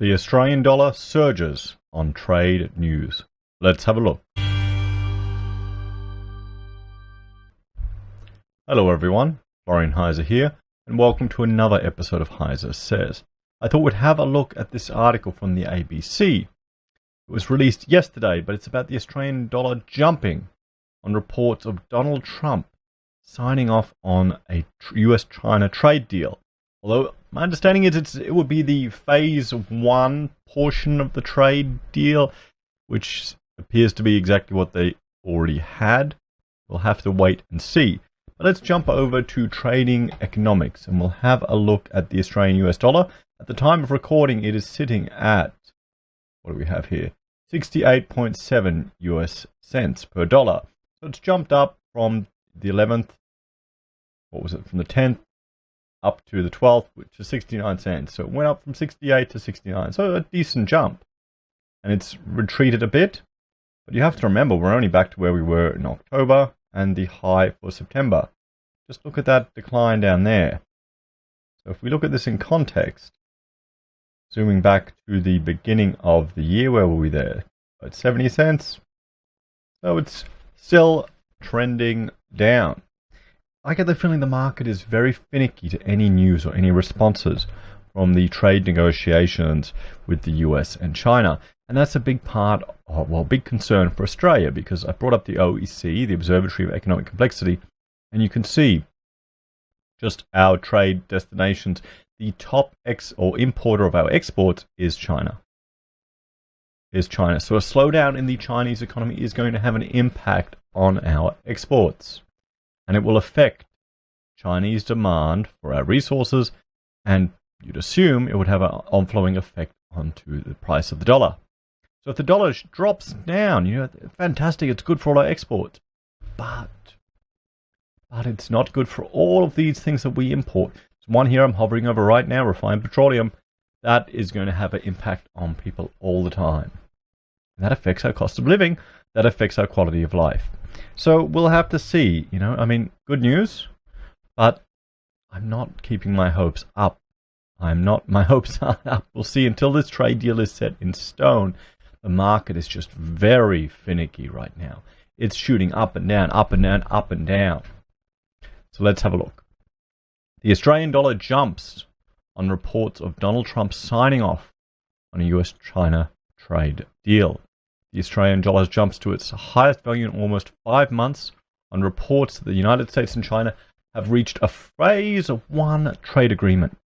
The Australian dollar surges on trade news. Let's have a look. Hello everyone, Florian Heiser here, and welcome to another episode of Heiser Says. I thought we'd have a look at this article from the ABC. It was released yesterday, but it's about the Australian dollar jumping on reports of Donald Trump signing off on a US-China trade deal. Although my understanding is it would be the phase 1 portion of the trade deal, which appears to be exactly what they already had. We'll have to wait and see. But let's jump over to trading economics, and we'll have a look at the Australian US dollar. At the time of recording, it is sitting at, what do we have here? 68.7 US cents per dollar. So it's jumped up from the 11th, from the 10th up to the 12th, which is 69 cents. So it went up from 68 to 69. So a decent jump. And it's retreated a bit. But you have to remember, we're only back to where we were in October and the high for September. Just look at that decline down there. So if we look at this in context, zooming back to the beginning of the year, where were we there? At 70 cents. So it's still trending down. I get the feeling the market is very finicky to any news or any responses from the trade negotiations with the US and China. And that's a big big concern for Australia, because I brought up the OEC, the Observatory of Economic Complexity, and you can see just our trade destinations. The top importer of our exports is China. So a slowdown in the Chinese economy is going to have an impact on our exports. And it will affect Chinese demand for our resources, and you'd assume it would have an onflowing effect onto the price of the dollar. So if the dollar drops down, fantastic, it's good for all our exports. But it's not good for all of these things that we import. So one here I'm hovering over right now, refined petroleum, that is going to have an impact on people all the time. And that affects our cost of living, that affects our quality of life. So we'll have to see, good news, but I'm not keeping my hopes up. My hopes are up. We'll see. Until this trade deal is set in stone, the market is just very finicky right now. It's shooting up and down, up and down, up and down. So let's have a look. The Australian dollar jumps on reports of Donald Trump signing off on a US-China trade deal. The Australian dollar jumps to its highest value in almost 5 months on reports that the United States and China have reached a phase 1 trade agreement.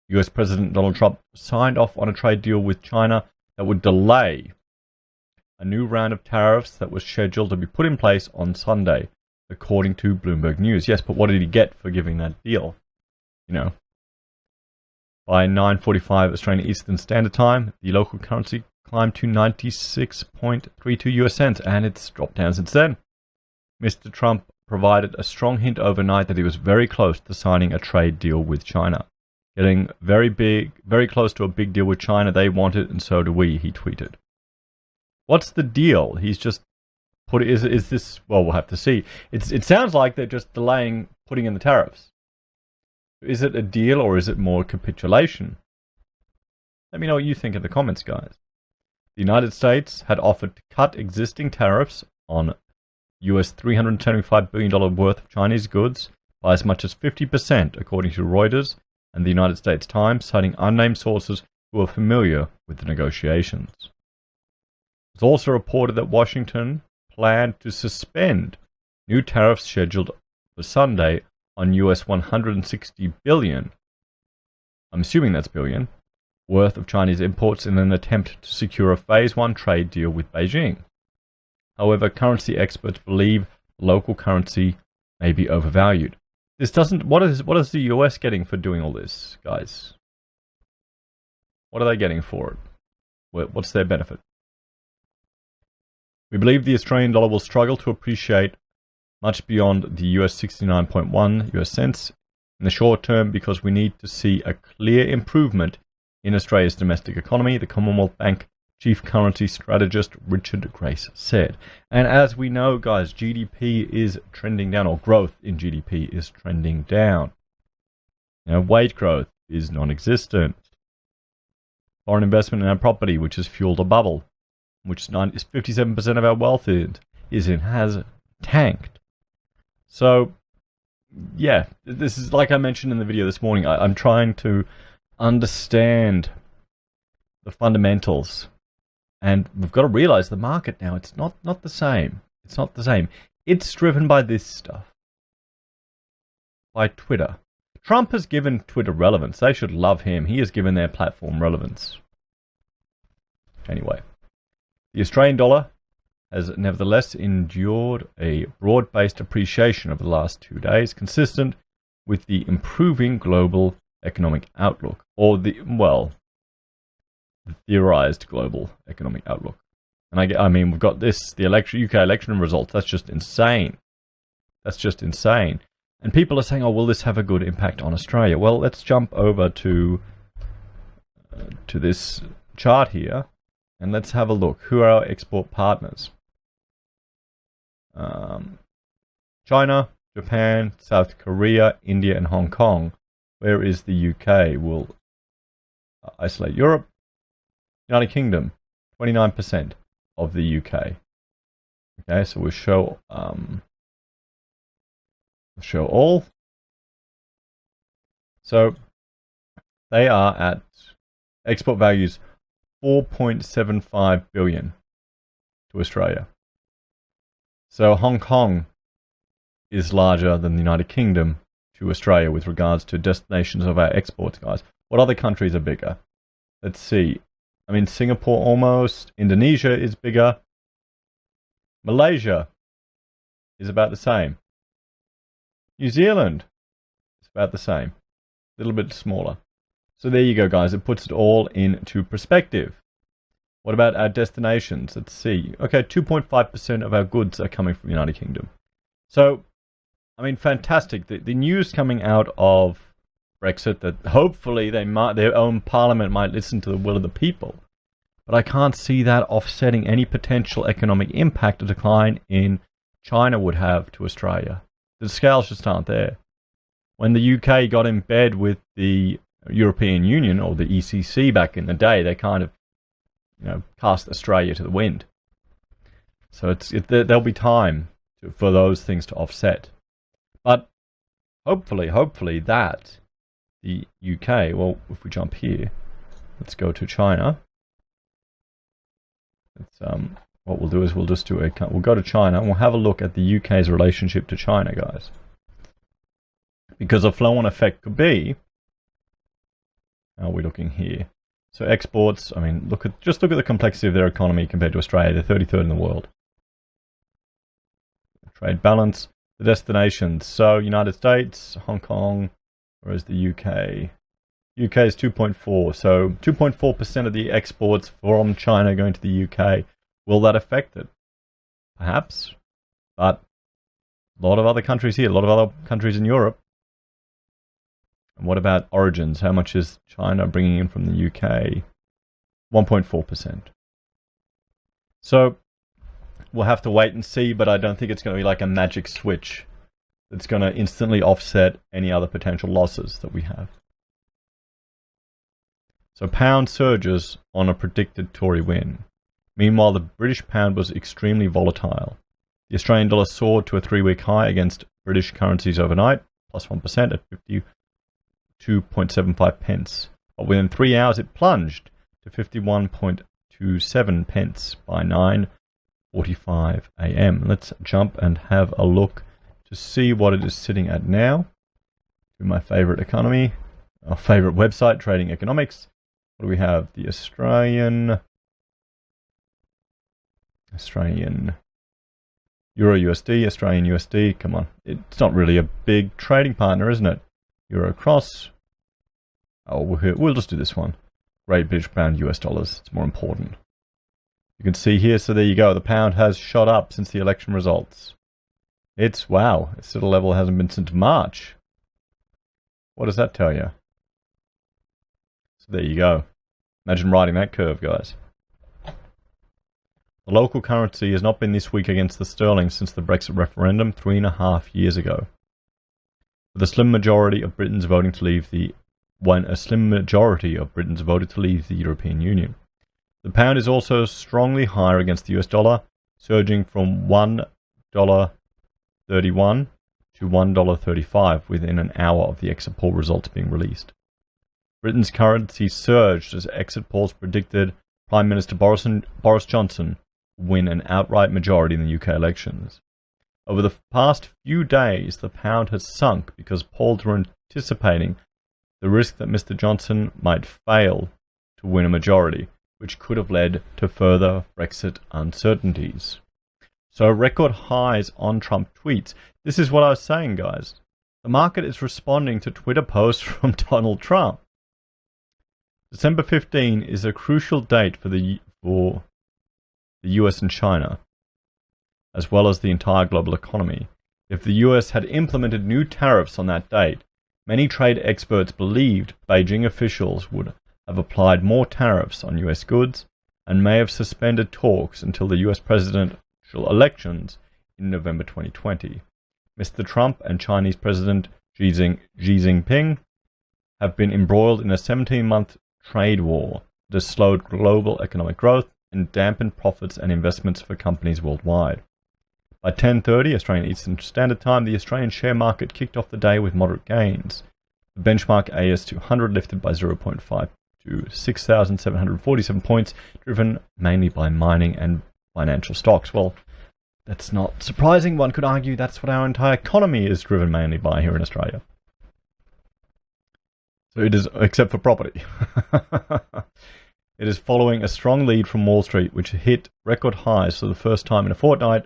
US President Donald Trump signed off on a trade deal with China that would delay a new round of tariffs that was scheduled to be put in place on Sunday, according to Bloomberg News. Yes, but what did he get for giving that deal? By 9:45 Australian Eastern Standard Time, the local currency climbed to 96.32 US cents, and it's dropped down since then. Mr. Trump provided a strong hint overnight that he was very close to signing a trade deal with China. Getting very close to a big deal with China. They want it, and so do we, he tweeted. What's the deal? He's just put it. Is this? Well, we'll have to see. It sounds like they're just delaying putting in the tariffs. Is it a deal, or is it more capitulation? Let me know what you think in the comments, guys. The United States had offered to cut existing tariffs on US $375 billion worth of Chinese goods by as much as 50%, according to Reuters and the United States Times, citing unnamed sources who are familiar with the negotiations. It's also reported that Washington planned to suspend new tariffs scheduled for Sunday on US $160 billion, I'm assuming that's billion, worth of Chinese imports in an attempt to secure a phase 1 trade deal with Beijing. However, currency experts believe local currency may be overvalued. What is the US getting for doing all this, guys? What are they getting for it? What's their benefit? We believe the Australian dollar will struggle to appreciate much beyond the US 69.1 US cents in the short term because we need to see a clear improvement in Australia's domestic economy, the Commonwealth Bank chief currency strategist Richard Grace said. And as we know, guys, GDP is trending down, or growth in GDP is trending down. Wage growth is non-existent. Foreign investment in our property, which has fueled a bubble, which 57% of our wealth is in, has tanked. So, yeah, this is like I mentioned in the video this morning. I'm trying to understand the fundamentals, and we've got to realize the market now. It's not the same. It's not the same. It's driven by this stuff, by Twitter. Trump has given Twitter relevance. They should love him. He has given their platform relevance. Anyway, the Australian dollar has nevertheless endured a broad-based appreciation over the last 2 days, consistent with the improving global economic outlook, or the theorized global economic outlook. And I mean, we've got this, the UK election results. That's just insane. That's just insane. And people are saying, oh, will this have a good impact on Australia? Well, let's jump over to this chart here, and let's have a look. Who are our export partners? China, Japan, South Korea, India, and Hong Kong. Where is the UK? We'll isolate Europe. United Kingdom, 29% of the UK. Okay, so we'll show all. So they are at export values 4.75 billion to Australia. So Hong Kong is larger than the United Kingdom to Australia with regards to destinations of our exports, guys. What other countries are bigger? Let's see. I mean, Singapore almost. Indonesia is bigger. Malaysia is about the same. New Zealand is about the same. A little bit smaller. So there you go, guys. It puts it all into perspective. What about our destinations? Let's see. Okay, 2.5% of our goods are coming from the United Kingdom. So, I mean, fantastic. The news coming out of Brexit that hopefully their own parliament might listen to the will of the people. But I can't see that offsetting any potential economic impact a decline in China would have to Australia. The scales just aren't there. When the UK got in bed with the European Union or the ECC back in the day, they kind of, cast Australia to the wind. So there'll be time for those things to offset. But hopefully that the UK, well, if we jump here, let's go to China. What we'll do is we'll go to China and we'll have a look at the UK's relationship to China, guys. Because a flow-on effect could be, how are we looking here? So exports, I mean, just look at the complexity of their economy compared to Australia. They're 33rd in the world. Trade balance, the destinations. So United States, Hong Kong, whereas the UK. UK is 2.4. So 2.4% of the exports from China going to the UK. Will that affect it? Perhaps. But a lot of other countries here, a lot of other countries in Europe. And what about origins? How much is China bringing in from the UK? 1.4%. So we'll have to wait and see, but I don't think it's going to be like a magic switch that's going to instantly offset any other potential losses that we have. So pound surges on a predicted Tory win. Meanwhile, the British pound was extremely volatile. The Australian dollar soared to a 3-week high against British currencies overnight, plus 1% at 52.75 pence. But within 3 hours, it plunged to 51.27 pence by 9:45 a.m. Let's jump and have a look to see what it is sitting at now. To my favorite economy, our favorite website, Trading Economics. What do we have? The Australian Euro USD, Australian USD. Come on, it's not really a big trading partner, isn't it? Euro cross. Oh, we'll just do this one. Great British pound, US dollars. It's more important. You can see here, so there you go. The pound has shot up since the election results. It's wow. It's at a level it hasn't been since March. What does that tell you? So there you go. Imagine riding that curve, guys. The local currency has not been this weak against the sterling since the Brexit referendum 3.5 years ago. With a slim majority of Britons voting to leave the when a slim majority of Britons voted to leave the European Union. The pound is also strongly higher against the US dollar, surging from $1.31 to $1.35 within an hour of the exit poll results being released. Britain's currency surged as exit polls predicted Prime Minister Boris Johnson would win an outright majority in the UK elections. Over the past few days, the pound has sunk because polls were anticipating the risk that Mr. Johnson might fail to win a majority, which could have led to further Brexit uncertainties. So record highs on Trump tweets. This is what I was saying, guys. The market is responding to Twitter posts from Donald Trump. December 15 is a crucial date for the US and China, as well as the entire global economy. If the US had implemented new tariffs on that date, many trade experts believed Beijing officials would have applied more tariffs on US goods and may have suspended talks until the US presidential elections in November 2020. Mr. Trump and Chinese President Xi Jinping have been embroiled in a 17-month trade war that has slowed global economic growth and dampened profits and investments for companies worldwide. By 10:30 Australian Eastern Standard Time, the Australian share market kicked off the day with moderate gains. The benchmark AS200 lifted by 0.5 to 6,747 points, driven mainly by mining and financial stocks. Well, that's not surprising. One could argue that's what our entire economy is driven mainly by here in Australia. So it is, except for property. It is following a strong lead from Wall Street, which hit record highs for the first time in a fortnight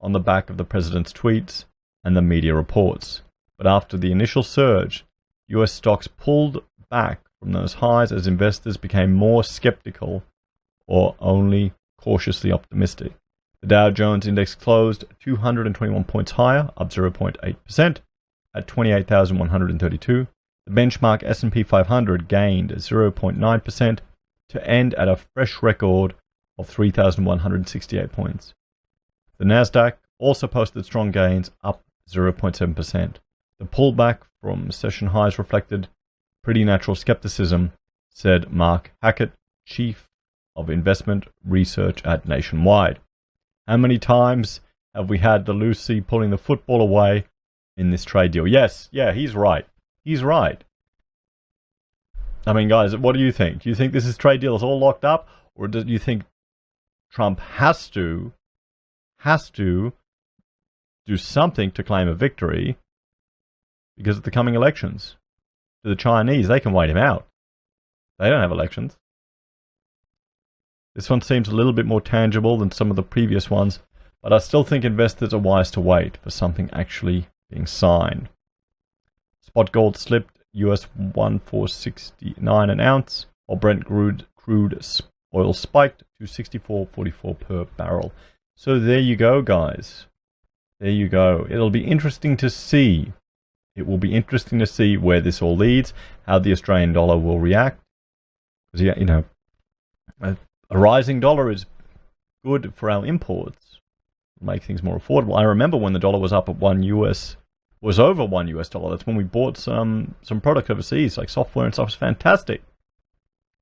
on the back of the president's tweets and the media reports. But after the initial surge, US stocks pulled back from those highs as investors became more skeptical or only cautiously optimistic. The Dow Jones Index closed 221 points higher, up 0.8%, at 28,132. The benchmark S&P 500 gained 0.9% to end at a fresh record of 3,168 points. The Nasdaq also posted strong gains, up 0.7%. The pullback from session highs reflected pretty natural skepticism, said Mark Hackett, Chief of Investment Research at Nationwide. How many times have we had the Lucy pulling the football away in this trade deal? Yes, he's right. He's right. I mean, guys, what do you think? Do you think this trade deal is all locked up? Or do you think Trump has to do something to claim a victory because of the coming elections? To the Chinese, they can wait him out. They don't have elections. This one seems a little bit more tangible than some of the previous ones, but I still think investors are wise to wait for something actually being signed. Spot gold slipped US 1,469 an ounce, while Brent crude oil spiked to 64.44 per barrel. So there you go, guys. There you go. It'll be interesting to see. It will be interesting to see where this all leads, how the Australian dollar will react. Because, a rising dollar is good for our imports. It'll make things more affordable. I remember when the dollar was up at was over $1. That's when we bought some product overseas, like software and stuff. It's fantastic.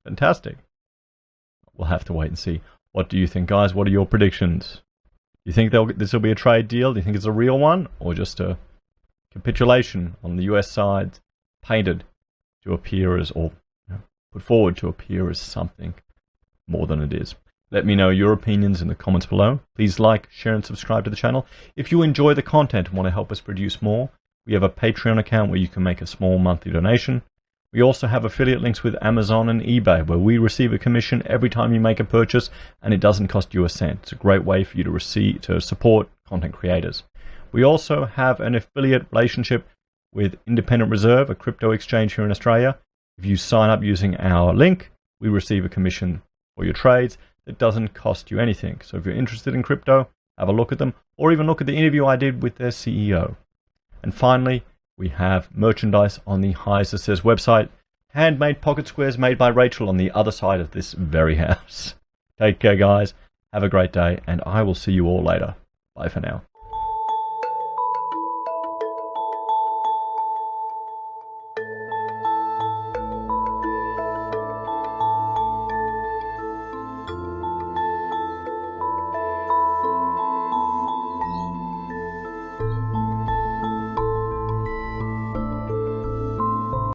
Fantastic. We'll have to wait and see. What do you think, guys? What are your predictions? Do you think this will be a trade deal? Do you think it's a real one? Or just a capitulation on the US side, painted to appear as, or put forward to appear as something more than it is? Let me know your opinions in the comments below. Please like, share, and subscribe to the channel. If you enjoy the content and want to help us produce more, we have a Patreon account where you can make a small monthly donation. We also have affiliate links with Amazon and eBay, where we receive a commission every time you make a purchase, and it doesn't cost you a cent. It's a great way for you to support content creators. We also have an affiliate relationship with Independent Reserve, a crypto exchange here in Australia. If you sign up using our link, we receive a commission for your trades. It doesn't cost you anything. So if you're interested in crypto, have a look at them, or even look at the interview I did with their CEO. And finally, we have merchandise on the Heiser Says website. Handmade pocket squares made by Rachel on the other side of this very house. Take care, guys. Have a great day, and I will see you all later. Bye for now.